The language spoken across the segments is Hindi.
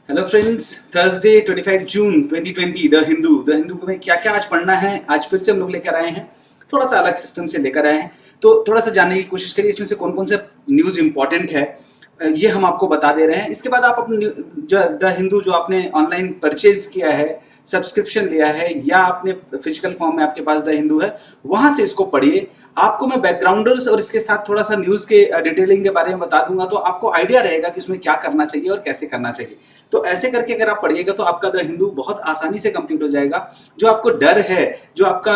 Hello friends, Thursday 25 June 2020 the Hindu में क्या क्या आज पढ़ना है। आज फिर से हम लोग लेकर आए हैं, थोड़ा सा अलग सिस्टम से लेकर आए हैं। तो थोड़ा सा जानने की कोशिश करिए इसमें से कौन कौन से न्यूज़ इंपॉर्टेंट है, ये हम आपको बता दे रहे हैं। इसके बाद आप अपने द हिंदू जो आपने ऑनलाइन परचेज किया है, सब्सक्रिप्शन लिया है, या आपने फिजिकल फॉर्म में आपके पास द हिंदू है, वहां से इसको पढ़िए। आपको मैं बैकग्राउंडर्स और इसके साथ थोड़ा सा न्यूज़ के डिटेलिंग के बारे में बता दूंगा, तो आपको आइडिया रहेगा कि उसमें क्या करना चाहिए और कैसे करना चाहिए। तो ऐसे करके अगर आप पढ़िएगा तो आपका द हिंदू बहुत आसानी से कंप्लीट हो जाएगा। जो आपको डर है, जो आपका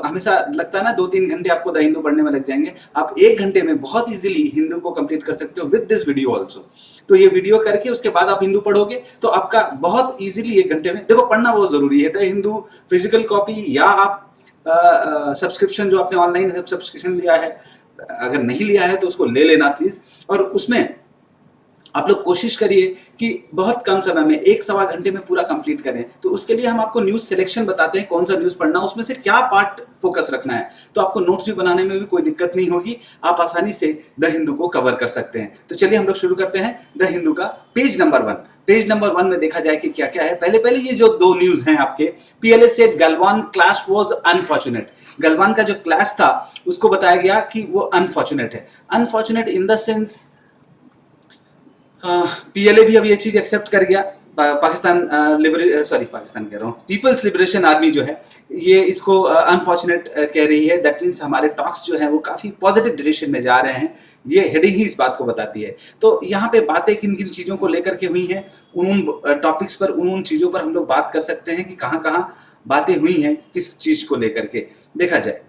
हमेशा लगता है ना 2-3 घंटे आपको द हिंदू पढ़ने में लग जाएंगे, आप 1 घंटे में बहुत इजीली हिंदू को कंप्लीट कर सकते हो विद दिस वीडियो ऑल्सो। तो ये वीडियो करके उसके बाद आप हिंदू पढ़ोगे तो आपका बहुत इजीली 1 घंटे में, देखो पढ़ना बहुत जरूरी है। द हिंदू फिजिकल कॉपी या आप सब्सक्रिप्शन जो आपने ऑनलाइन सब्सक्रिप्शन लिया है, अगर नहीं लिया है तो उसको ले लेना प्लीज। और उसमें आप लोग कोशिश करिए कि बहुत कम समय में 1-1.25 घंटे में पूरा कंप्लीट करें। तो उसके लिए हम आपको न्यूज़ सिलेक्शन बताते हैं, कौन सा न्यूज़ पढ़ना, उसमें से क्या पार्ट फोकस रखना है। तो आपको नोट्स भी बनाने में भी कोई दिक्कत नहीं होगी, आप आसानी से द हिंदू को कवर कर सकते हैं। तो चलिए हम लोग शुरू करते हैं द हिंदू का पेज नंबर 1। पेज नंबर 1 में देखा जाए कि क्या क्या है। पहले ये जो 2 न्यूज हैं आपके, PLA said Galwan clash was unfortunate. Galwan का जो क्लैश था उसको बताया गया कि वो अनफॉर्चुनेट है। Unfortunate in the sense PLA भी अब ये चीज एक्सेप्ट कर गया। पाकिस्तान पाकिस्तान कह रहा हूँ, पीपल्स लिबरेशन आर्मी जो है ये इसको अनफॉर्चुनेट कह रही है। दैट मीन्स हमारे टॉक्स जो है वो काफी पॉजिटिव डायरेक्शन में जा रहे हैं। ये हेडिंग ही इस बात को बताती है। तो यहाँ पे बातें किन किन चीजों को लेकर के हुई हैं, उन टॉपिक्स पर, उन चीजों पर हम लोग बात कर सकते हैं कि कहाँ कहाँ बातें हुई हैं, किस चीज को लेकर के देखा जाए।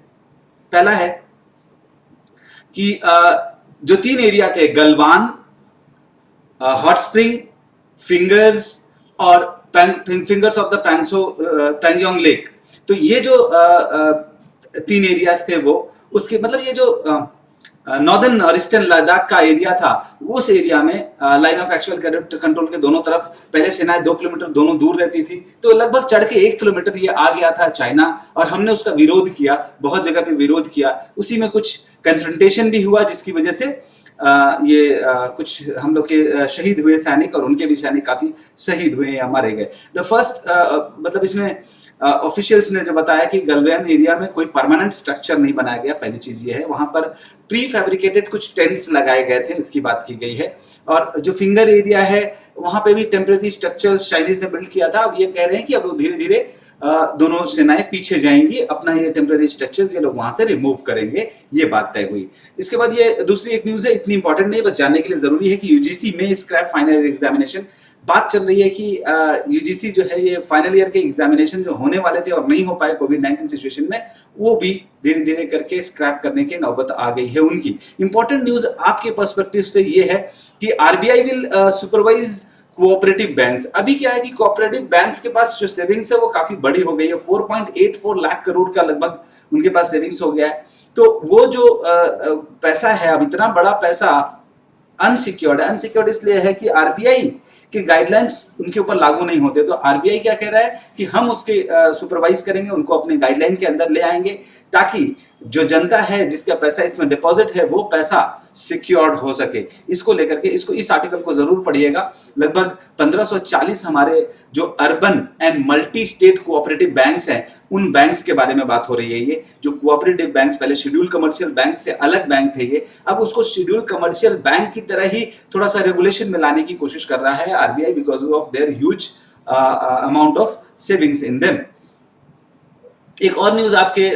पहला है कि जो 3 एरिया थे, गलवान, हॉट स्प्रिंग, फिंगर्स और fingers of the Pangong lake, तो ये जो 3 एरियाज थे वो, उसके मतलब ये जो नॉर्दर्न और ईस्टर्न लद्दाख का एरिया था, उस एरिया में लाइन ऑफ एक्चुअल कंट्रोल के दोनों तरफ पहले सेनाएं 2 किलोमीटर दोनों दूर रहती थी। तो लगभग चढ़ के 1 किलोमीटर ये आ गया था चाइना, और हमने उसका विरोध किया, बहुत जगह पे विरोध किया। उसी में कुछ कन्फ्रंटेशन भी हुआ, जिसकी वजह से कुछ हम लोग के शहीद हुए सैनिक, और उनके भी सैनिक काफी शहीद हुए या मारे गए। द फर्स्ट मतलब इसमें ऑफिशियल्स ने जो बताया कि गलवान एरिया में कोई परमानेंट स्ट्रक्चर नहीं बनाया गया। पहली चीज ये है, वहां पर प्री फैब्रिकेटेड कुछ टेंट्स लगाए गए थे, इसकी बात की गई है। और जो फिंगर एरिया है वहां पे भी टेम्परेरी स्ट्रक्चर्स चाइनीज ने बिल्ड किया था। अब ये कह रहे हैं कि अब धीरे धीरे दोनों सेनाएं पीछे जाएंगी, अपना ये टेम्परेरी स्ट्रक्चर्स ये लोग वहां से रिमूव करेंगे, ये बात तय हुई। इसके बाद ये दूसरी एक न्यूज है, इतनी इंपॉर्टेंट नहीं, बस जानने के लिए जरूरी है कि यूजीसी में स्क्रैप फाइनल एग्जामिनेशन। बात चल रही है कि यूजीसी जो है ये फाइनल ईयर के एग्जामिनेशन जो होने वाले थे और नहीं हो पाए कोविड-19 सिचुएशन में, वो भी धीरे धीरे करके स्क्रैप करने की नौबत आ गई है उनकी। इंपॉर्टेंट न्यूज आपके पर्सपेक्टिव से ये है कि RBI will supervise cooperative banks. अभी क्या है कि कोऑपरेटिव बैंक्स के पास जो सेविंग्स है वो काफी बड़ी हो गई है, 4.84 लाख करोड़ का लगभग उनके पास सेविंग्स हो गया है। तो वो जो पैसा है, अब इतना बड़ा पैसा अनसिक्योर्ड है। अनसिक्योर्ड इसलिए है कि आरबीआई के गाइडलाइंस उनके ऊपर लागू नहीं होते। तो आरबीआई क्या कह रहा है कि हम उसके सुपरवाइज करेंगे, उनको अपने गाइडलाइन के अंदर ले आएंगे, ताकि जो जनता है जिसका पैसा इसमें डिपॉजिट है वो पैसा सिक्योर्ड हो सके। इसको लेकर के इस आर्टिकल को जरूर पढ़िएगा। लगभग 1540 हमारे जो urban and multi state cooperative banks हैं, उन बैंक्स के बारे में बात हो रही है। ये जो कोऑपरेटिव बैंक्स, पहले शेड्यूल कमर्शियल बैंक से अलग बैंक थे ये, अब उसको शेड्यूल कमर्शियल बैंक की तरह ही थोड़ा सा रेगुलेशन में लाने की कोशिश कर रहा है RBI, because of their huge amount of savings in them. एक और न्यूज आपके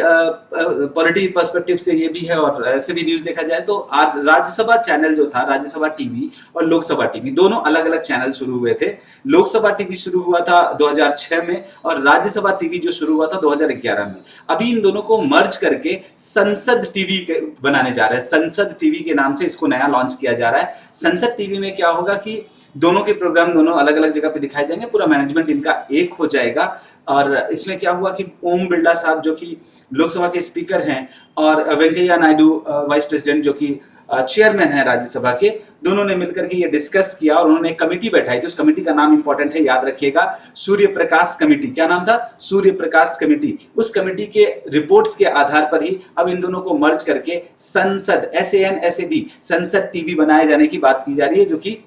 पॉलिटिकल पर्सपेक्टिव से ये भी है, और ऐसे भी न्यूज देखा जाए तो राज्यसभा चैनल जो था, राज्यसभा टीवी और लोकसभा टीवी, दोनों अलग अलग चैनल शुरू हुए थे। लोकसभा टीवी शुरू हुआ था 2006 में, और राज्यसभा टीवी जो शुरू हुआ था 2011 में। अभी इन दोनों को मर्ज करके संसद टीवी बनाने जा रहे हैं। संसद टीवी के नाम से इसको नया लॉन्च किया जा रहा है। संसद टीवी में क्या होगा कि दोनों के प्रोग्राम दोनों अलग अलग जगह पे दिखाए जाएंगे, पूरा मैनेजमेंट इनका एक हो जाएगा। और इसमें क्या हुआ कि ओम बिरला साहब जो कि लोकसभा के स्पीकर हैं, और वेंकैया नायडू वाइस प्रेसिडेंट जो कि चेयरमैन है राज्यसभा के, दोनों ने मिलकर के ये डिस्कस किया और उन्होंने एक कमेटी बैठाई थी। उस कमेटी का नाम इंपॉर्टेंट है, याद रखिएगा, सूर्य प्रकाश कमेटी। क्या नाम था? सूर्य प्रकाश कमेटी। उस कमेटी के रिपोर्ट्स के आधार पर ही अब इन दोनों को मर्ज करके संसद, SANSAD, संसद टीवी बनाए जाने की बात की जा रही है, जो कि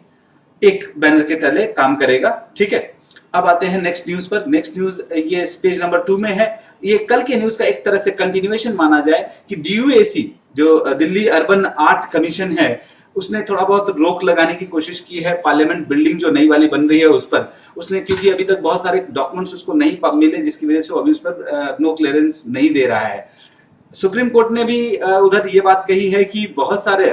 एक बैनर के तले काम करेगा। ठीक है, अब आते हैं नेक्स्ट न्यूज पर। नेक्स्ट न्यूज ये पेज नंबर 2 में है। ये कल के न्यूज का एक तरह से कंटिन्यूएशन माना जाए कि DUAC जो दिल्ली अर्बन आर्ट कमीशन है, उसने थोड़ा बहुत रोक लगाने की कोशिश की है पार्लियामेंट बिल्डिंग जो नई वाली बन रही है उस पर। उसने, क्योंकि अभी तक बहुत सारे डॉक्यूमेंट्स उसको नहीं मिले, जिसकी वजह से वो अभी उस पर नो क्लियरेंस नहीं दे रहा है। सुप्रीम कोर्ट ने भी उधर ये बात कही है कि बहुत सारे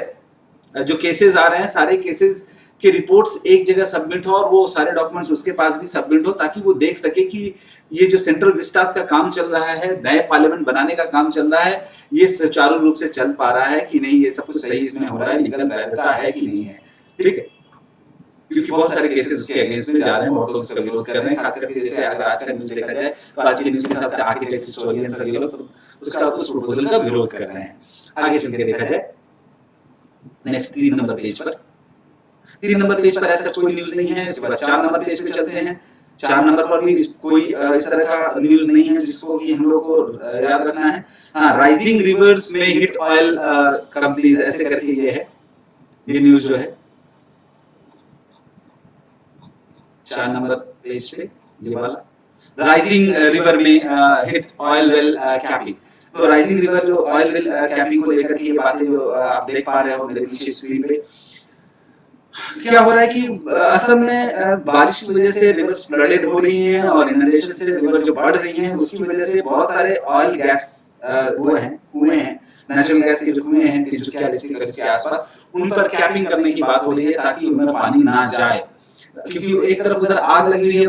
जो केसेस आ रहे हैं, सारे केसेस के रिपोर्ट्स एक जगह सबमिट हो और वो सारे डॉक्यूमेंट्स उसके पास भी सबमिट हो, ताकि वो देख सके कि ये जो सेंट्रल विस्टास का काम चल रहा है, नए पार्लियामेंट बनाने का काम चल रहा है, ये सुचारू रूप से चल पा रहा है कि नहीं, ये सब कुछ सही इसमें हो रहा है, लीगल वैधता है कि नहीं है। ठीक है, क्योंकि बहुत सारे केसेस उसके अगेंस्ट में जा रहे हैं, बहुत लोग उसका विरोध कर रहे हैं। खास करके जैसे अगर आज का न्यूज देखा जाए तो आज के न्यूज के हिसाब से आर्किटेक्ट, हिस्टोरियन सभी लोग उसका उस प्रपोजल का विरोध कर रहे हैं। आगे चल के देखा जाए नेक्स्ट 3 नंबर पेज पर। 3 नंबर पेज पर ऐसा कोई न्यूज नहीं है। इसके बाद 4 नंबर पेज पे चलते हैं। 4 नंबर पर भी कोई इस तरह का न्यूज नहीं है जिसको कि हम लोग को याद रखना है। हाँ, राइजिंग रिवर्स में हिट ऑयल कंपनीज, ऐसे करके ये है, ये न्यूज जो है 4 नंबर पेज पे, ये वाला राइजिंग रिवर में हिट ऑयल वेल कैपिंग। तो राइजिंग रिवर जो ऑयल वेल कैपिंग को लेकर के ये बातें जो आप देख पा रहे हो मेरे पीछे स्क्रीन पे, क्या हो रहा है कि असम में बारिश की वजह से रिवर्स फ्लडेड हो रही हैं और इनंडेशन से रिवर जो बढ़ रही हैं, उसकी वजह से बहुत सारे ऑयल गैस हुए हैं, नेचुरल गैस के जो कुएं हैं तिनसुकिया डिस्ट्रिक्ट के आसपास, उन पर कैपिंग करने की बात हो रही है ताकि उनमें पानी ना जाए। क्योंकि एक तरफ उधर आग लगी हुई है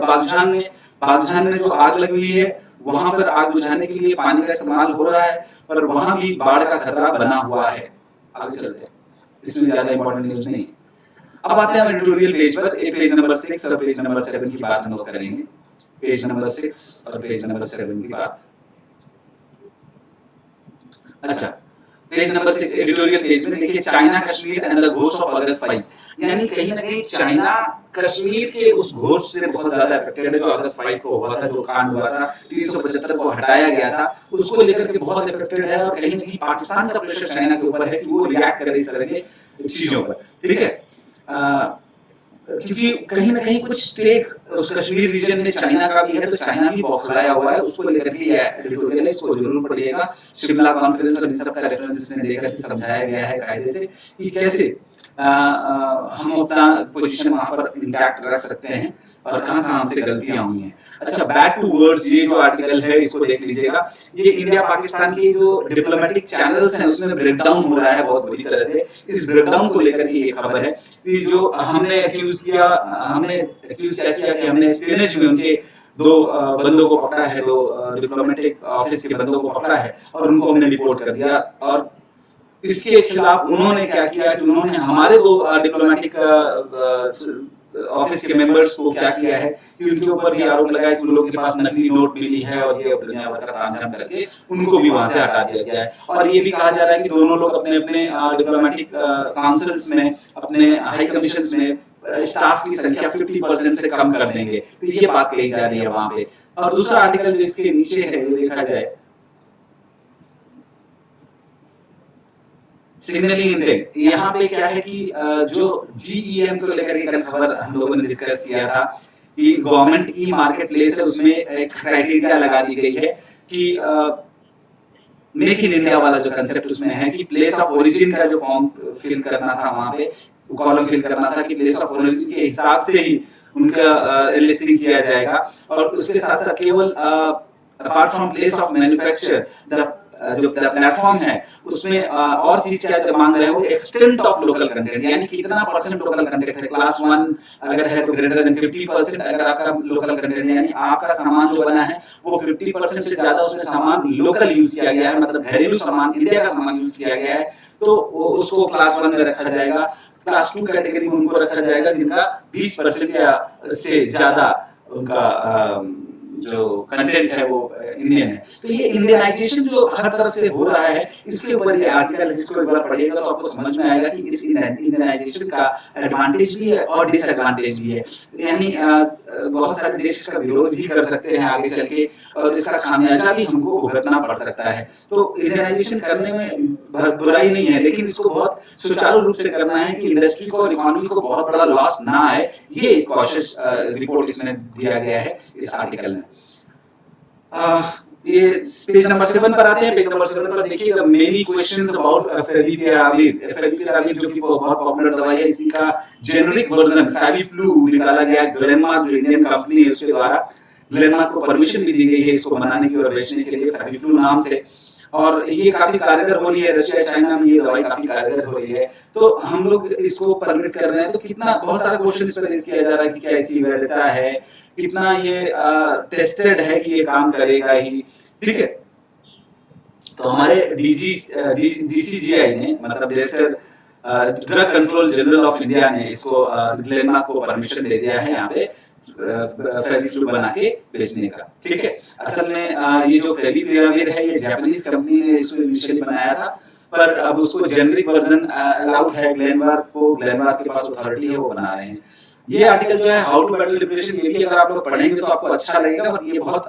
बागजान में जो आग लगी हुई है, वहां पर आग बुझाने के लिए पानी का इस्तेमाल हो रहा है, पर वहां भी बाढ़ का खतरा बना हुआ है। आगे चलते हैं, इसमें ज्यादा इंपॉर्टेंट न्यूज नहीं। अब आते हैं एडिटोरियल पेज पर। पेज नंबर 6 और पेज नंबर 7 की बात हम लोग करेंगे। पेज नंबर 6 और पेज नंबर 7 की बात। अच्छा, पेज नंबर 6 एडिटोरियल पेज में देखिए, China Kashmir and the ghost of अगस्त 5। यानी कहीं ना कहीं चाइना कश्मीर के उस घोष से बहुत ज्यादा अफेक्टेड है, जो अगस्त 5 को हुआ था, जो कांड हुआ था, 375 को हटाया गया था, उसको लेकर के बहुत अफेक्टेड है। और कहीं ना कहीं पाकिस्तान का प्रेशर चाइना के ऊपर है कि वो रिएक्ट करे इस तरह के चीजों पर। ठीक है, क्योंकि कहीं ना कहीं कुछ स्टेक उस कश्मीर रीजन में चाइना का भी है, तो चाइना भी बौखलाया हुआ है, उसको लेकर के ये एडिटोरियल है, इसको जरूर पढ़िएगा। शिमला कॉन्फ्रेंस और इन सब का रेफरेंस इसमें देकर के समझाया गया है कायदे से कि कैसे हम अपना पोजीशन वहां पर इंटैक्ट रख सकते हैं और कहां कहां हमसे गलतियां हुई हैं। अच्छा, बैक टू वर्ड्स, ये जो आर्टिकल है इसको देख लीजिएगा। ये इंडिया पाकिस्तान की जो डिप्लोमेटिक चैनल्स हैं उसमें ब्रेकडाउन हो रहा है बहुत बुरी तरह से। इस ब्रेकडाउन को लेकर के ये खबर है कि जो हमने एक्यूज किया कि हमने स्पेनेज में उनके 2 बंदों को पकड़ा है, 2 डिप्लोमेटिक ऑफिस के बंदों को पकड़ा है और उनको हमने डिपोर्ट कर दिया। और इसके खिलाफ उन्होंने क्या किया कि उन्होंने हमारे 2 डिप्लोमेटिक ऑफिस के मेंबर्स को क्या किया है कि उनके ऊपर भी आरोप लगाया कि उन लोगों के पास नकली नोट मिली है और ये दुनिया भर का तामझाम करके उनको भी वहां से हटा दिया गया है। और ये भी कहा जा रहा है कि दोनों लोग अपने अपने डिप्लोमेटिक काउंसिल्स में, अपने हाई कमीशंस में स्टाफ की संख्या 50% से कम कर देंगे। तो ये बात कही जा रही है वहां पे। और दूसरा आर्टिकल जो इसके नीचे है, ये देखा जाए, सिग्नलिंग इंटेंट, यहाँ पे क्या है कि जो GEM को लेकर के कल खबर हम लोगों ने डिस्कस किया था कि गवर्नमेंट ई मार्केट प्लेस है, उसमें एक क्राइटेरिया लगा दी गई है कि मेक इन इंडिया वाला जो कंसेप्ट उसमें है कि प्लेस ऑफ ओरिजिन का जो फॉर्म फिल करना था, वहां पे कॉलम फिल करना था कि प्लेस ऑफ ओरिजिन के हिसाब से ही उनका लिस्टिंग किया जाएगा। और उसके साथ साथ केवल apart from place of manufacture जो प्लेटफॉर्म है उसमें और चीज क्या मांग रहे हो, एक्सटेंट ऑफ लोकल कंटेंट, यानी कितना परसेंट लोकल कंटेंट है। क्लास 1 अगर है तो ग्रेटर देन 50%, अगर आपका लोकल कंटेंट है यानी आपका सामान जो बना है वो 50% से ज्यादा उसमें सामान लोकल यूज किया गया है, मतलब घरेलू सामान, इंडिया का सामान यूज किया गया है, तो उसको क्लास 1 में रखा जाएगा। क्लास 2 कैटेगरी में उनको रखा जाएगा जिनका 20% या से ज्यादा उनका जो कंटेंट है वो इंडियन है। तो ये इंडियनाइजेशन जो हर तरफ से हो रहा है, इसके ऊपर ये आर्टिकल जिसको एक बार पढ़िएगा तो आपको समझ में आएगा कि इस इंडियनाइजेशन का एडवांटेज भी है और डिसएडवांटेज भी है। यानी बहुत सारे देश इसका विरोध भी कर सकते हैं आगे चल के, और इसका खामियाजा भी हमको भुगतना पड़ सकता है। तो इंडियनाइजेशन करने में बुराई नहीं है, लेकिन इसको बहुत सुचारू रूप से करना है कि इंडस्ट्री को और इकोनॉमी को बहुत बड़ा लॉस ना आए। ये एक कॉशियस रिपोर्ट इसमें दिया गया है इस आर्टिकल में। ये पेज नंबर 7 पर आते हैं। पेज नंबर 7 पर देखिएगा many questions about favipiravir. Favipiravir जो कि बहुत पॉपुलर दवाई है, इसी का जेनेरिक वर्जन फेविफ्लू निकाला गया ग्लेनमार्क जो इंडियन कंपनी है उसके द्वारा। ग्लेनमार्क को परमिशन भी दी गई है इसको बनाने की और बेचने के लिए फेविफ्लू नाम से, और ये काफी कारगर हो रही है। रशिया चाइना में ये दवाई काफी कारगर हो रही है, तो हम लोग इसको परमिट कर रहे हैं। तो कितना बहुत सारा क्वेश्चन इस पर रेज किया जा रहा है कि क्या इसकी वैधता है, कितना ये टेस्टेड है कि ये काम करेगा ही, ठीक है। तो हमारे डीसीजीआई ने, मतलब director drug control general of India ने इसको ग्लेनमार्क को परमिशन दे दिया है यहाँ पे फेविफ्लू बना के बेचने का, ठीक है। असल में ये जो फेविपिराविर है ये जापानीज कंपनी ने इसको इनिशियली बनाया था, पर अब उसको जेनेरिक वर्जन अलाउड है ग्लेनमार्क को, ग्लेनमार्क के पास अथॉरिटी है, वो बना रहे हैं। ये आर्टिकल जो है हाउ टू बैटल डिप्रेशन, ये भी अगर आप लोग पढ़ेंगे तो आपको अच्छा लगेगा, बट ये बहुत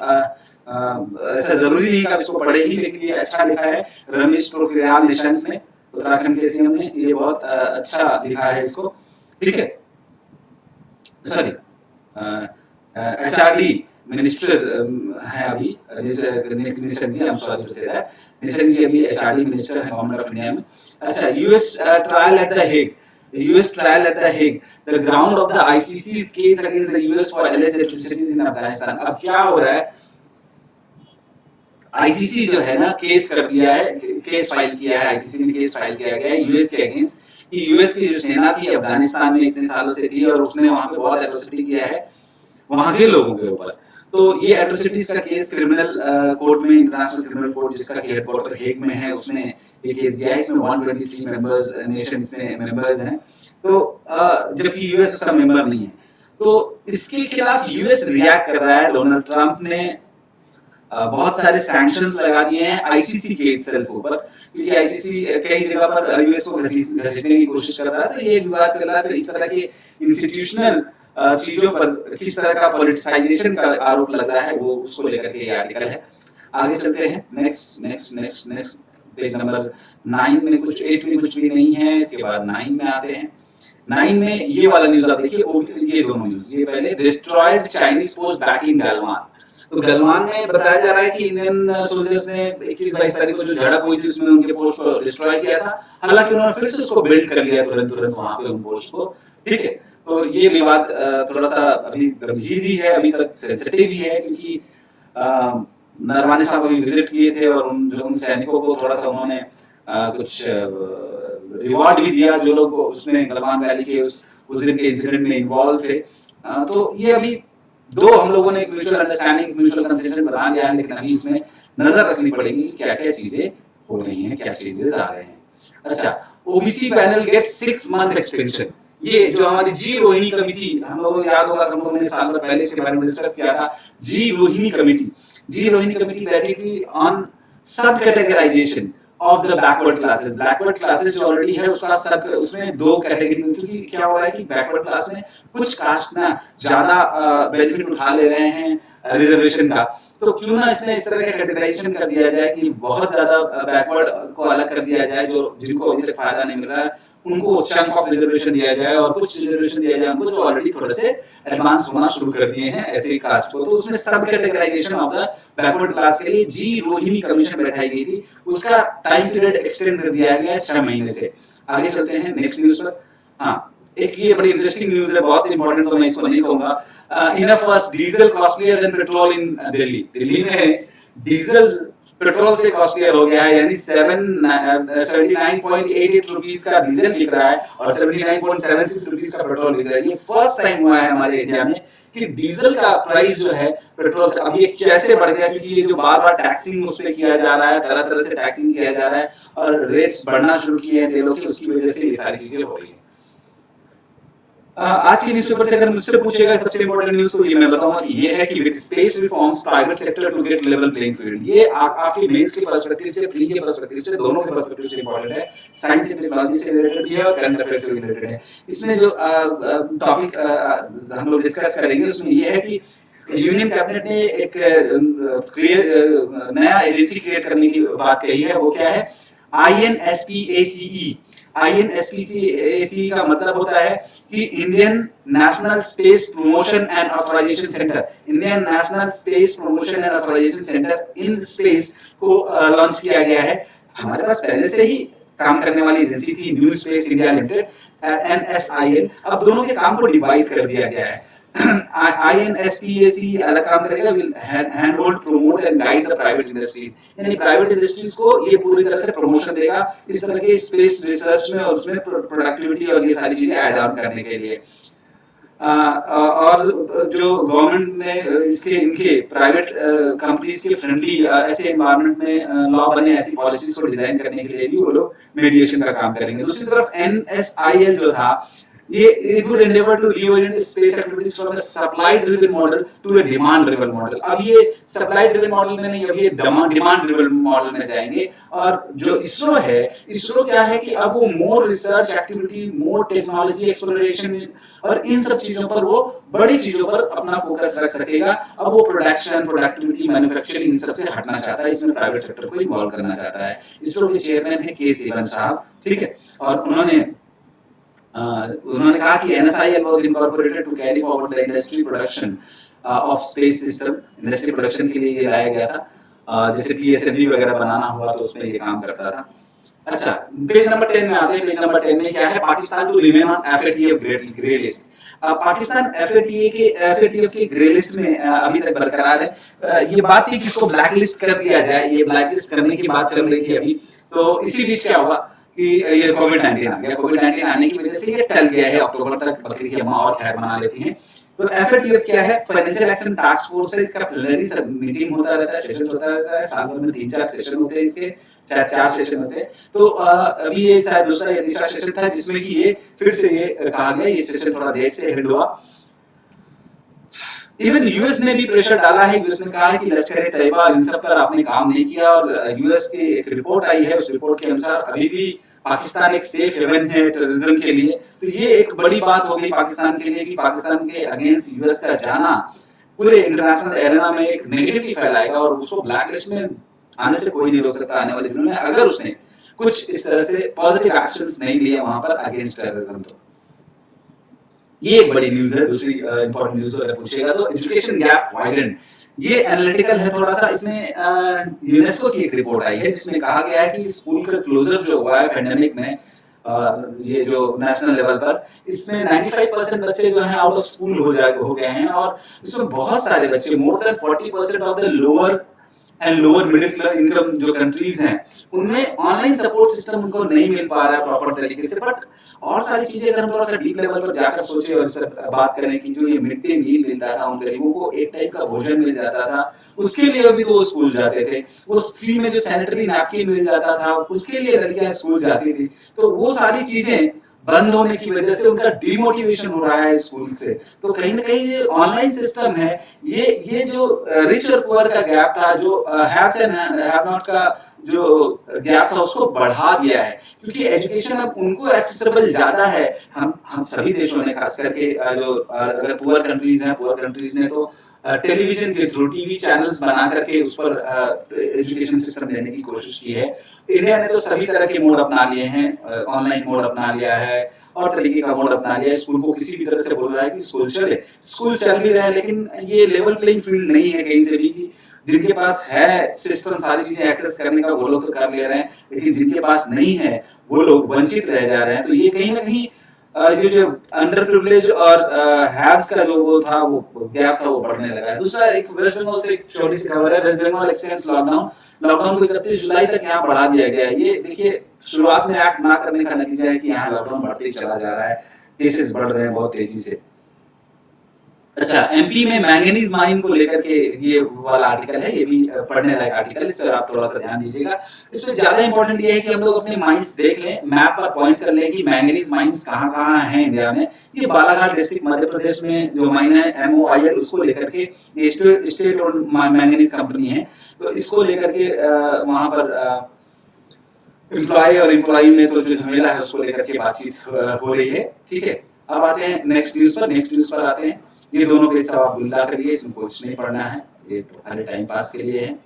ऐसा जरूरी नहीं कि आप इसको पढ़े ही, लेकिन ये अच्छा लिखा है रमेश पोखरियाल निशंक ने, उत्तराखंड के सीएम ने, ये बहुत अच्छा लिखा है इसको, ठीक है। सॉरी एचआरडी मिनिस्टर है अभी Nishank ji, I am sorry to say that, Nishank ji अभी एचआरडी मिनिस्टर है गवर्नमेंट ऑफ इंडिया में। अच्छा, US trial at the Hague, US trial at the Hague, the ground of the ICC's case against the US for alleged atrocities in Afghanistan। अब क्या हो रहा है, आईसीसी जो है ना केस कर दिया है, केस फाइल किया है, आईसीसी में केस फाइल किया गया है यूएस के अगेंस्ट, कि यूएस की जो सेना थी अफगानिस्तान में इतने सालों से थी और उसने वहां पे बहुत एट्रोसिटी किया है वहां के लोगों के ऊपर। तो ये एट्रोसिटीज का केस क्रिमिनल कोर्ट में, इंटरनेशनल क्रिमिनल कोर्ट जिसका हेडक्वार्टर हेग में है, उसने ये केस दिया है। इसमें 123 मेंबर्स नेशंस में मेंबर्स हैं, तो जबकि यूएस उसका मेंबर नहीं है। तो इसके खिलाफ यूएस रिएक्ट कर रहा है। डोनाल्ड ट्रंप ने बहुत सारे सैंक्शंस लगा दिए हैं आईसीसी के सेल्फ ऊपर, क्योंकि आईसीसी कई जगह पर यूएस को घसीटने की कोशिश कर रहा है। तो ये विवाद चल रहा है। तो इस तरह के इंस्टीट्यूशनल चीजों पर किस तरह का पॉलिटिसाइजेशन का आरोप लग रहा है, वो उसको लेकर के ये आर्टिकल है। आगे चलते हैं, next next next next page number 9 में कुछ, 8 में कुछ भी नहीं है, इसके बाद 9 में आते हैं। 9 में ये वाला न्यूज आप देखिए, ये दोनों न्यूज, ये पहले destroyed Chinese post back in Galwan. तो गलवान में बताया जा रहा है कि इंडियन सोल्जर्स ने 21-22 तारीख को जो झड़प हुई थी उसमें उनके पोस्ट को डिस्ट्रॉय किया था। हालांकि उन्होंने फिर से उसको बिल्ड कर लिया तुरंत वहां पे उन पोस्ट को, ठीक है। तो ये विवाद थोड़ा सा अभी गंभीर ही है, अभी तक सेंसिटिव ही है, क्योंकि नरवाने साहब अभी विजिट किए थे और उन सैनिकों को थोड़ा सा उन्होंने कुछ रिवॉर्ड भी दिया जो लोग उसमें गलवान वैली के उस दिन के इंसिडेंट में इन्वॉल्व थे। तो ये अभी दो हम लोगों ने एक म्यूचुअल अंडरस्टैंडिंग, म्यूचुअल कंसेशन बना लिया है, लेकिन अभी इसमें नजर रखनी पड़ेगी कि क्या क्या चीजें हो रही हैं, क्या चेंजेस आ रहे हैं। अच्छा, OBC panel gets 6 month extension. ये जो हमारी जी रोहिणी कमेटी, हम लोगों को याद होगा, हम लोगों ने साल भर पहले इसके बारे में डिस्कस किया था। जी रोहिणी कमेटी बैठी थी on subcategorisation of the backward classes. Backward classes जो ऑलरेडी है उसका सब, उसमें 2 कैटेगरी में, क्योंकि क्या हो रहा है कि बैकवर्ड क्लास में कुछ कास्ट ना ज्यादा बेनिफिट उठा ले रहे हैं रिजर्वेशन का, तो क्यों ना इसमें इस तरह का कैटेगराइजेशन कर दिया जाए कि बहुत ज्यादा बैकवर्ड को अलग कर दिया जाए, जो जिनको अभी तक फायदा नहीं मिल रहा है उनको चंक ऑफ रिजर्वेशन दिया जाए, और कुछ रिजर्वेशन दिया जाए उनको जो ऑलरेडी थोड़े से एडवांस होना शुरू कर दिए हैं ऐसे कास्ट को। तो उसमें subcategorisation of the backward class के लिए जी रोहिणी कमीशन बैठाई गई थी, उसका टाइम पीरियड एक्सटेंड कर दिया गया है 6 महीने से। आगे चलते हैं नेक्स्ट न्यूज पर। हाँ, एक ये बड़ी इंटरेस्टिंग न्यूज है, बहुत इंपॉर्टेंट, तो मैं इसको नहीं कहूंगा। Enough was diesel costlier then petrol इन दिल्ली। दिल्ली में डीजल पेट्रोल से कॉस्टलियर हो गया है, यानी 79.88 रुपीस का डीजल बिक रहा है और 79.76 रुपीस का पेट्रोल बिक रहा है। ये फर्स्ट टाइम हुआ है हमारे इंडिया में कि डीजल का प्राइस जो है पेट्रोल से, अब ये कैसे बढ़ गया, क्योंकि ये जो बार बार टैक्सिंग उस पर किया जा रहा है, तरह तरह से टैक्सिंग किया जा रहा है और रेट्स बढ़ना शुरू किए हैं तेलों की, उसकी वजह से ये सारी चीजें हो रही है। आज की न्यूज़पेपर से अगर मुझसे पूछेगा सबसे इंपॉर्टेंट न्यूज़, तो ये मैं बताऊंगा कि ये है कि with space reforms private sector to get level playing field. ये आपके मेंस के पर्सपेक्टिव से, प्री के पर्सपेक्टिव से, दोनों के पर्सपेक्टिव से इंपॉर्टेंट है। साइंस एंड टेक्नोलॉजी से रिलेटेड भी है और करंट अफेयर से रिलेटेड है। इसमें जो टॉपिक हम लोग डिस्कस करेंगे उसमें ये है कि यूनियन कैबिनेट ने एक नया एजेंसी क्रिएट करने की बात कही है। वो क्या है? INSPACE। INSPACE का मतलब होता है कि Indian National Space Promotion and Authorisation Centre. Indian National Space Promotion and Authorisation Centre in space को लॉन्च किया गया है। हमारे पास पहले से ही काम करने वाली एजेंसी थी new space India limited, NSIL। अब दोनों के काम को डिवाइड कर दिया गया है। INSPAC अलग काम करेगा, will hand hold, promote and guide the private industries. यानी प्राइवेट इंडस्ट्रीज को ये पूरी तरह से प्रमोशन देगा इस तरह के स्पेस रिसर्च में और उसमें प्रोडक्टिविटी और ये सारी चीजें ऐड ऑन करने के लिए। और जो गवर्नमेंट ने इसके इनके प्राइवेट कंपनीज के फ्रेंडली ऐसे एनवायरनमेंट में लॉ बने, ऐसी पॉलिसीज को डिजाइन करने के लिए भी वो लोग मीडिएशन का काम करेंगे। दूसरी तरफ NSIL जो था, ये it would endeavor to reorient space activities from a supply driven model to a demand driven model। अब ये supply driven model में नहीं, अब ये demand driven model में जाएंगे। और जो इसरो है, इसरो क्या है कि अब वो मोर रिसर्च एक्टिविटी, मोर टेक्नोलॉजी एक्सप्लोरेशन और इन सब चीजों पर, वो बड़ी चीजों पर अपना फोकस रख सकेगा। अब वो प्रोडक्शन, प्रोडक्टिविटी, मैन्युफैक्चरिंग इन सब से हटना चाहता है, इसमें प्राइवेट सेक्टर को इन्वॉल्व करना चाहता है। इसरो के चेयरमैन है K Sivan साहब, ठीक है। और उन्होंने कहा कि NSIL was incorporated to carry forward the industry production of space system। Industry production के लिए ये लाया गया था। जैसे PSLV वगैरह बनाना हुआ तो उसमें ये काम करता था। अच्छा, पेज नंबर 10 में आते हैं। पेज नंबर 10 में क्या है? Pakistan to remain on FATF grey list. Pakistan FATF के ग्रे लिस्ट में अभी तक बरकरार है। ये बात थी कि इसको ब्लैक लिस्ट कर दिया जाए, ये ब्लैक लिस्ट करने की बात चल रही थी अभी। तो इसी बीच क्या हुआ कि ये कोविड-19 आ गया। कोविड-19 आने की वजह से ये टल गया है। अक्टूबर तक बकरी की अम्मा और खैर मना लेती हैं। तो FATF क्या है? फाइनेंशियल एक्शन टास्क फोर्स है। इसका प्लेनरी मीटिंग होता रहता है, सेशन होता रहता है। साल भर में 3-4 सेशन होते हैं इसके, शायद 4 सेशन होते हैं। तो अभी ये शायद दूसरा या तीसरा सेशन था जिसमें कि ये फिर से ये कहा गया, ये सेशन थोड़ा देर से हेड हुआ। इवन यूएस ने भी प्रेशर डाला है। यूएस ने कहा है कि लश्कर तैयबा इन सब पर आपने काम नहीं किया। और यूएस की एक रिपोर्ट आई है, उस रिपोर्ट के अनुसार अभी भी पाकिस्तान एक सेफ हेवन है टेररिज्म के लिए। तो ये एक बड़ी बात हो गई पाकिस्तान के लिए कि पाकिस्तान के अगेंस्ट यूएस का जाना पूरे इंटरनेशनल एरेना में एक नेगेटिवली फैलाएगा और उसको ब्लैक लिस्ट में आने से कोई नहीं रोक सकता आने वाले दिनों में, अगर उसने कुछ इस तरह से पॉजिटिव एक्शंस नहीं लिए वहां पर अगेंस्ट टेररिज्म। तो ये एक बड़ी न्यूज है। दूसरी इंपॉर्टेंट न्यूज अगर पूछेगा तो एजुकेशन गैप वाइडेंड। ये एनालिटिकल है थोड़ा सा। इसमें यूनेस्को की एक रिपोर्ट आई है जिसमें कहा गया है कि स्कूल का क्लोजर जो हुआ है पेंडेमिक में, ये जो नेशनल लेवल पर, इसमें 95% बच्चे जो हैं आउट ऑफ स्कूल हो गए हैं। और इसमें बहुत सारे बच्चे, more than 40% of the lower and lower middle income जो कंट्रीज हैं, उनमें ऑनलाइन सपोर्ट सिस्टम उनको नहीं मिल पा रहा है प्रॉपर तरीके से। बट और सारी चीजें अगर हम थोड़ा सा डीप लेवल पर जाकर सोचे और इस पर बात करें कि जो ये मिड डे मील मिलता था उन गरीबों को, एक टाइप का भोजन मिल जाता था, उसके लिए भी तो वो स्कूल जाते थे। वो फ्री में जो सैनिटरी नैपकिन मिल जाता था, उसके लिए लड़कियां स्कूल जाती थी। तो वो सारी चीजें बंद होने की वजह से उनका डिमोटिवेशन हो रहा है स्कूल से। तो कहीं ना कहीं ये ऑनलाइन सिस्टम है, ये जो रिच और पुअर का गैप था, जो हैव्स एंड हैव नॉट का जो गैप था, उसको बढ़ा दिया है। क्योंकि एजुकेशन अब उनको एक्सेसिबल ज्यादा है। हम सभी देशों ने, खास करके जो अगर पुअर कंट्रीज ने तो टेलीविजन के थ्रू टीवी चैनल्स बना करके उस पर एजुकेशन सिस्टम देने की कोशिश की है। इंडिया ने तो सभी तरह के मोड अपना लिए हैं, ऑनलाइन मोड अपना लिया है और तरीके का मोड अपना लिया है। स्कूल को किसी भी तरह से बोल रहा है कि स्कूल चल भी रहा है, लेकिन ये लेवल प्लेइंग फील्ड नहीं है कहीं से भी कि जिनके पास है सिस्टम सारी चीजें एक्सेस करने का वो लोग तो कर ले रहे हैं, लेकिन जिनके पास नहीं है वो लोग वंचित रह जा रहे हैं। तो ये कहीं ना कहीं जो अंडर प्रिविलेज और हैव्स का जो वो था, वो गैप था, वो बढ़ने लगा है। दूसरा एक वेस्ट बंगाल से एक छोटी सी खबर है। वेस्ट बंगाल एक्सटेंड्स लॉकडाउन को 31 जुलाई तक यहाँ बढ़ा दिया गया है। ये देखिए, शुरुआत में एक्ट ना करने का नतीजा है कि यहाँ लॉकडाउन बढ़ते चला जा रहा है, केसेस बढ़ रहे हैं बहुत तेजी से। अच्छा, एमपी में मैंगनीज माइन को लेकर के ये वाला आर्टिकल है, ये भी पढ़ने लायक आर्टिकल है, इस पर आप थोड़ा सा ध्यान दीजिएगा। इसमें ज्यादा इंपॉर्टेंट ये है कि हम लोग अपने माइंस देख लें, मैप पर पॉइंट कर लें कि मैंगनीज माइंस कहाँ कहाँ हैं इंडिया में। ये बालाघाट डिस्ट्रिक्ट मध्य प्रदेश में जो माइन है MOIL, उसको लेकर के, ये स्टेट ओन्ड मैंगनीज कंपनी है, तो इसको लेकर के वहां पर एम्प्लॉय और एम्प्लॉई में तो जो झमेला है उसको लेकर के बातचीत हो रही है। ठीक है, अब आते हैं नेक्स्ट न्यूज पर। नेक्स्ट न्यूज पर आते हैं, ये दोनों पेज सब आप गुल्ला करिए, इसमें कुछ नहीं पढ़ना है, ये खाली टाइम पास के लिए है।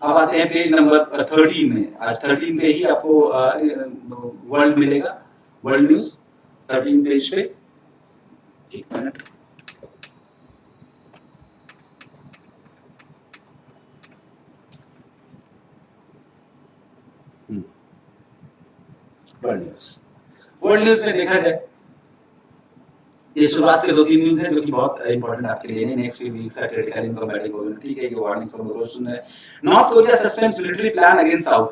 अब आते हैं पेज नंबर 13 में। आज 13 पे ही आपको वर्ल्ड मिलेगा, वर्ल्ड न्यूज 13 पेज पे। एक मिनट, वर्ल्ड न्यूज में देखा जाए, ये शुरुआत के 2-3 न्यूज हैं जो कि बहुत इंपॉर्टेंट आपके लिए हैं। Next weeks are critical in combating war, ठीक है, ये वार्निंग फ्रॉम द सुन रहे हैं। North Korea suspends military plan against south.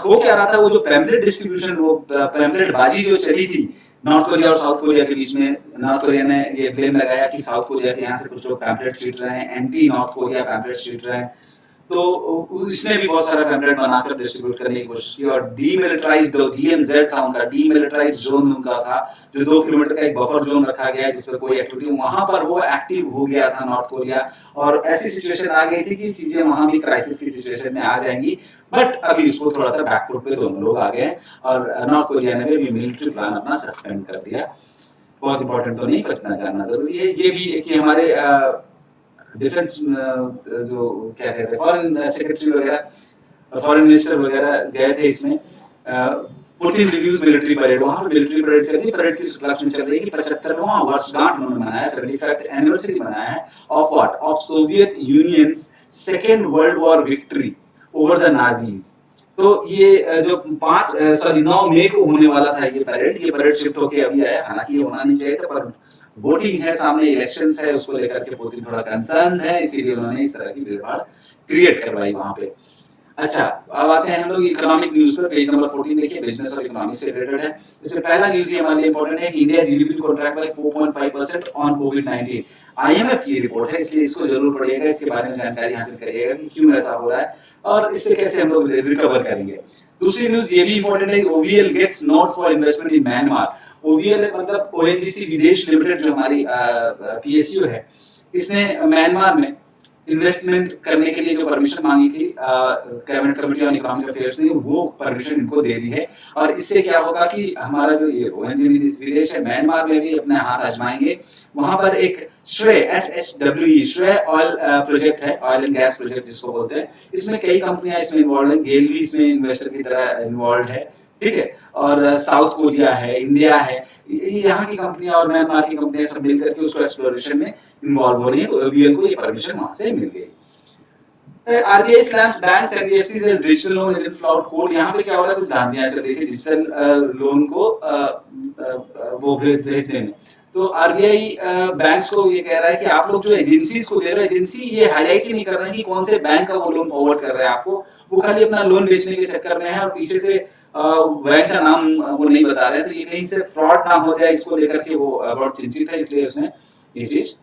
हो क्या रहा था, वो जो पैम्पलेट डिस्ट्रीब्यूशन, वो पैम्पलेट बाजी जो चली थी नॉर्थ कोरिया और साउथ कोरिया के बीच में, नॉर्थ कोरिया ने ये ब्लेम लगाया कि साउथ कोरिया के यहाँ से कुछ लोग पैम्पलेट छीट रहे हैं, एंटी नॉर्थ कोरिया पैम्पलेट छीट रहे हैं। तो इसने भी बहुत सारा पैम्पलेट बनाकर डिस्ट्रीब्यूट करने की कोशिश की, और डीमिलिटराइज्ड DMZ था उनका, डीमिलिटराइज्ड जोन उनका था, जो 2 किलोमीटर का एक बफर जोन रखा गया है जिस पर कोई एक्टिविटी, वहां पर वो एक्टिव हो गया था नॉर्थ कोरिया, और ऐसी सिचुएशन आ गई थी कि चीजें वहां भी क्राइसिस की सिचुएशन में आ जाएंगी। बट अभी उसको थोड़ा सा बैकफुट पे दोनों लोग आ गए, और नॉर्थ कोरिया ने भी मिलिट्री प्लान अपना सस्पेंड कर दिया। बहुत इंपॉर्टेंट तो नहीं, पर इतना जानना जरूरी है। ये भी कि हमारे डिफेंस जो क्या कहते हैं, फॉरेन सेक्रेटरी वगैरह, फॉरेन मिनिस्टर वगैरह गए थे इसमें। पुतिन रिव्यूज मिलिट्री परेड, वहां पर मिलिट्री परेड चल रही, परेड की उपलक्ष्य में चल रही है कि 75वां वर्षगांठ उन्होंने मनाया, 75th एनिवर्सरी मनाया है of what, of Soviet unions second world war victory over the Nazis. तो ये जो 9 मई को होने वाला था ये परेड शिफ्ट होके अभी आया, हालांकि ये होना नहीं चाहिए था, पर वोटिंग है सामने, इलेक्शंस है, उसको लेकर के पुतिन थोड़ा कंसर्न है, इसीलिए उन्होंने इस तरह की भीड़ क्रिएट करवाई वहां पे। अच्छा, अब आते हैं हम लोग इकोनॉमिक न्यूज पर। पेज नंबर 14 देखिए, बिजनेस और इकोनॉमिक से रिलेटेड है। इसमें पहला न्यूज ये हमारे लिए इंपॉर्टेंट है कि India GDP contract by 4.5% on covid. IMF की रिपोर्ट है, इसलिए इसको जरूर पढ़िएगा, इसके बारे में जानकारी हासिल करिएगा कि क्यों ऐसा हो रहा है और इससे कैसे हम लोग रिकवर करेंगे। दूसरी न्यूज ये भी इंपॉर्टेंट है, OVL gets note for investment in Myanmar. OVL मतलब ONGC विदेश लिमिटेड, जो हमारी PSU है, इसने म्यांमार में इन्वेस्टमेंट करने के लिए जो परमिशन मांगी थी cabinet committee on economic affairs ने, वो परमिशन इनको दे दी है। और इससे क्या होगा कि हमारा जो ये ONGC विदेश है, म्यांमार में भी अपने हाथ आजमाएंगे। वहां पर एक श्रेय SHWE श्रेय ऑयल प्रोजेक्ट है, ऑयल एंड गैस प्रोजेक्ट जिसको बोलते हैं। इसमें कई कंपनियां इसमें इन्वॉल्व है, गेल भी इसमें इन्वेस्टर की तरह इन्वॉल्व है, ठीक है, और साउथ कोरिया है, इंडिया है, यहाँ की कंपनियां और म्यांमार की कंपनियां सब मिलकर के उसको एक्सप्लोरेशन में इन्वॉल्व हो रही है। तो OVL को ये परमिशन वहां से मिल गई। RBI slams banks and NBFCs as digital loan agent fraud code। यहाँ पे क्या हो रहा है, कुछ धांधियां चल रही थी डिजिटल लोन को वो भेजने में। तो RBI बैंक्स को ये कह रहा है कि आप लोग जो एजेंसीज को दे रहे हो, एजेंसी ये हाईलाइट ही नहीं कर रहे हैं कि कौन से बैंक का वो लोन फॉरवर्ड कर रहे हैं आपको, वो खाली अपना लोन बेचने के चक्कर में है और पीछे से बैंक का नाम वो नहीं बता रहे हैं। तो ये कहीं से फ्रॉड ना हो जाए, इसको लेकर के वो बहुत चिंतित है, इसलिए उसने ये चीज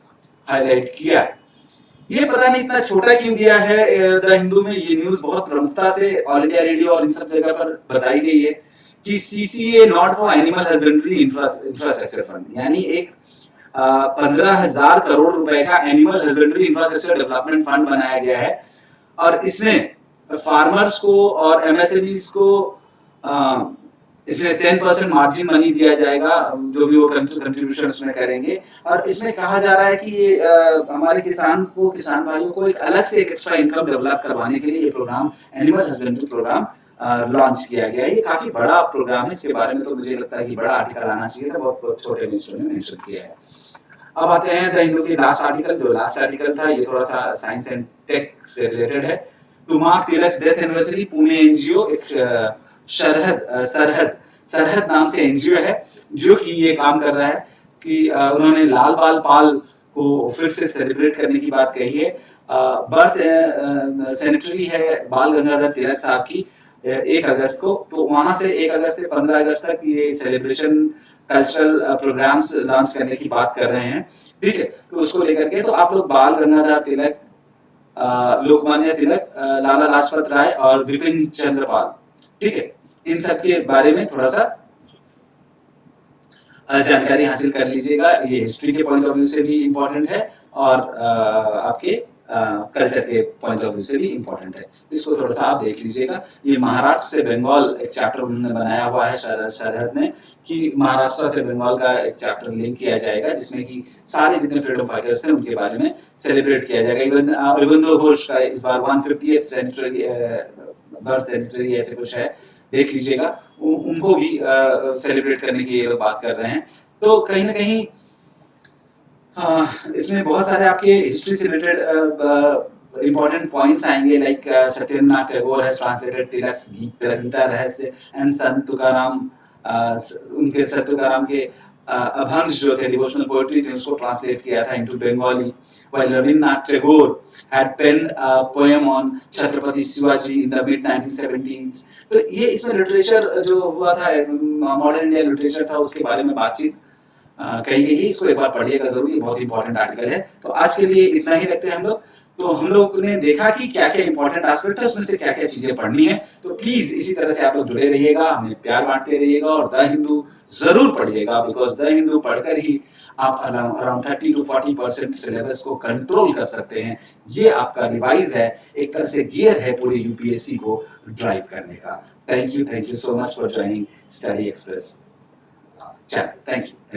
हाईलाइट किया है। ये पता नहीं इतना छोटा क्यों दिया है द हिंदू में, ये न्यूज बहुत प्रमुखता से ऑल इंडिया रेडियो और इन सब जगह पर बताई गई है कि CCA not for animal husbandry infrastructure fund, यानी एक 15,000 करोड़ रुपए का animal husbandry infrastructure development fund बनाया गया है। और इसमें फार्मर्स को और MSMEs को इसमें 10% मार्जिन मनी दिया जाएगा, जो भी वो कंट्रीब्यूशन उसमें करेंगे। और इसमें कहा जा रहा है कि ये हमारे किसान भाइयों को एक अलग से एक एक्स्ट्रा इनकम डेवलप करवाने के लिए ये programme, animal husbandry programme launch किया गया है। ये काफी बड़ा प्रोग्राम है, इसके बारे में तो मुझे लगता है कि बड़ा आर्टिकल आना चाहिए था, बहुत छोटे मिनिस्टर ने मेंशन किया है। अब आते हैं द हिंदू के लास्ट आर्टिकल। जो लास्ट आर्टिकल था ये थोड़ा सा साइंस एंड टेक से रिलेटेड है। To mark Tilak death anniversary, Pune NGO एक सरहद नाम से NGO है जो कि ये काम कर रहा है कि उन्होंने लाल बाल पाल को फिर से सेलिब्रेट करने की बात कही है। बर्थ सेनेटरी है बाल गंगाधर तिलक साहब की 1 अगस्त को, तो वहां से 1 अगस्त से 15 अगस्त तक ये सेलिब्रेशन कल्चरल प्रोग्राम्स लॉन्च करने की बात कर रहे हैं, ठीक है। तो उसको लेकर के तो आप लोग बाल गंगाधर तिलक, लोकमान्य तिलक, लाला लाजपत राय और विपिन चंद्रपाल, ठीक है, इन सब के बारे में थोड़ा सा जानकारी हासिल कर लीजिएगा। ये हिस्ट्री के पॉइंट ऑफ व्यू से भी इम्पोर्टेंट है और आपके कल्चर के पॉइंट ऑफ व्यू से भी इम्पोर्टेंट है, तो इसको थोड़ा सा आप देख लीजिएगा। ये महाराष्ट्र से बंगाल एक चैप्टर उन्होंने बनाया हुआ है शरहद ने, कि महाराष्ट्र से बंगाल का एक चैप्टर लिंक किया जाएगा, जिसमें कि सारे जितने फ्रीडम फाइटर्स थे उनके बारे में सेलिब्रेट किया जाएगा। इवन अरविंदो घोष का इस बार 150th सेंचुरी बर्थ सेंचुरी ऐसे कुछ है, देख लीजिएगा, उनको भी सेलिब्रेट करने की ये लोग बात कर रहे हैं। तो कहीं ना कहीं इसमें बहुत सारे आपके हिस्ट्री से रिलेटेड इंपॉर्टेंट पॉइंट्स आएंगे, like Satyendranath Tagore has translated Tilak's Gita Rahasya and संत तुकाराम, उनके संत तुकाराम के अभंग जो थे, डिवोशनल पोएट्री थे, उसको ट्रांसलेट किया था into Bengali, while Rabindranath Tagore had penned a poem on Chhatrapati Shivaji in the mid 1970s। तो ये इसमें लिटरेचर जो हुआ था, मॉडर्न इंडिया लिटरेचर था, उसके बारे में बातचीत कही गई है। इसको एक बार पढ़िएगा जरूर, ये बहुत इंपॉर्टेंट आर्टिकल है। तो आज के लिए इतना ही रखते हैं हम लोग। तो हम लोग ने देखा कि क्या क्या इंपॉर्टेंट एस्पेक्ट है, उसमें से क्या क्या चीजें पढ़नी है। तो प्लीज इसी तरह से आप लोग जुड़े रहिएगा, हमें प्यार बांटते रहिएगा और द हिंदू जरूर पढ़िएगा, बिकॉज द हिंदू पढ़कर ही आप अराउंड 30 to 40% सिलेबस को कंट्रोल कर सकते हैं। ये आपका डिवाइस है, एक तरह से गियर है पूरे यूपीएससी को ड्राइव करने का। Thank you so much for joining study express channel. Thank you.